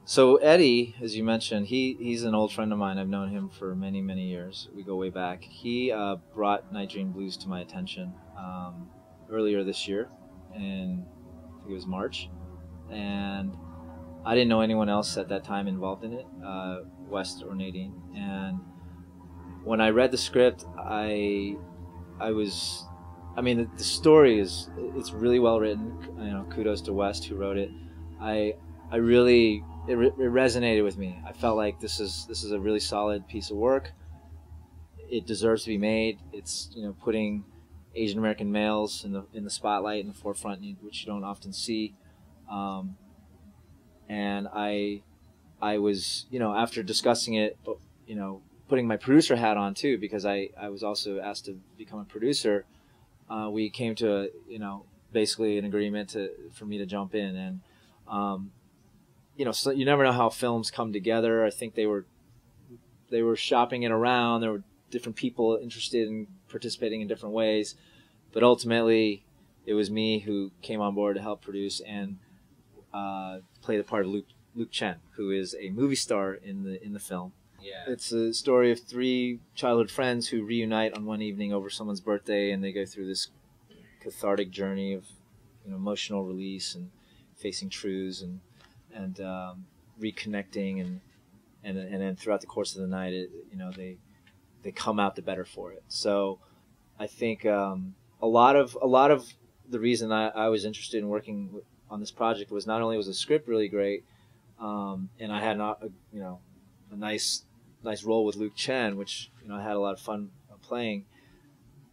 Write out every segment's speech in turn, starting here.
So Eddie, as you mentioned, he's an old friend of mine. I've known him for many, many years. We go way back. He brought Nightdreamblues to my attention earlier this year, in I think it was March, and I didn't know anyone else at that time involved in it, West or Nadine. And when I read the script, I was, I mean, the story it's really well written. You know, kudos to West who wrote it. I really it resonated with me. I felt like this is a really solid piece of work. It deserves to be made. It's, you know, putting Asian American males in the spotlight, in the forefront, which you don't often see. Um, and I was, you know, after discussing it, you know, putting my producer hat on too, because I was also asked to become a producer. We came to, you know, basically an agreement for me to jump in. And you know, so you never know how films come together. I think they were shopping it around. There were different people interested in participating in different ways, but ultimately it was me who came on board to help produce and play the part of Luke Chen, who is a movie star in the film. Yeah. It's a story of three childhood friends who reunite on one evening over someone's birthday, and they go through this cathartic journey of, you know, emotional release and facing truths and reconnecting, and then throughout the course of the night, you know, they come out the better for it. So I think a lot of the reason I was interested in working on this project was not only was the script really great, and I had you know, a nice role with Luke Chen, which, you know, I had a lot of fun playing.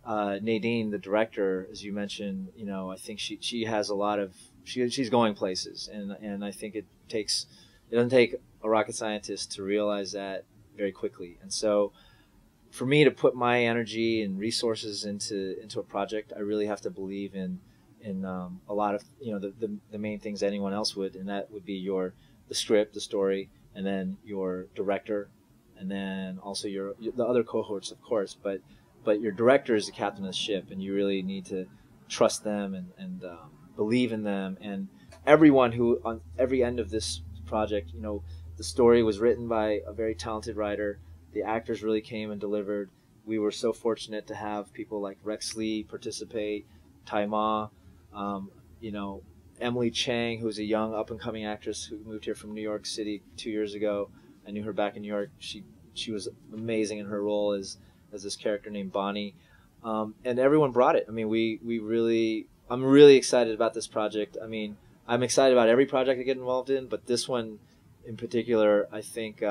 Nadine, the director, as you mentioned, you know, I think she has a lot of she's going places, and I think it doesn't take a rocket scientist to realize that very quickly. And so for me to put my energy and resources into a project, I really have to believe in a lot of, you know, the main things anyone else would, and that would be the script, the story, and then your director, and then also the other cohorts, of course, but your director is the captain of the ship, and you really need to trust them and believe in them. And everyone who on every end of this project, you know, the story was written by a very talented writer. The actors really came and delivered. We were so fortunate to have people like Rex Lee participate, Tai Ma, you know, Emily Chang, who's a young up-and-coming actress who moved here from New York City 2 years ago. I knew her back in New York. She was amazing in her role as this character named Bonnie, and everyone brought it. I mean, I'm really excited about this project. I mean, I'm excited about every project I get involved in, but this one in particular, I think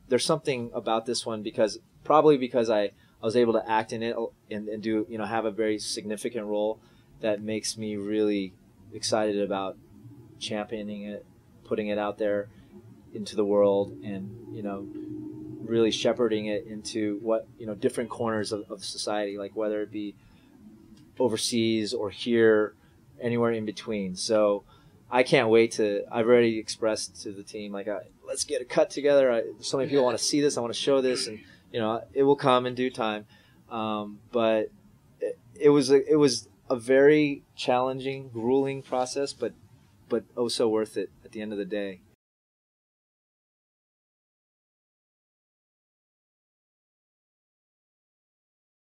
there's something about this one because I was able to act in it and do, you know, have a very significant role that makes me really excited about championing it, putting it out there into the world, and, you know, really shepherding it into what, you know, different corners of society, like whether it be overseas or here, anywhere in between. So I can't wait I've already expressed to the team, like, let's get a cut together. So many people want to see this. I want to show this, and, you know, it will come in due time. But it was a very challenging, grueling process, but oh so worth it at the end of the day.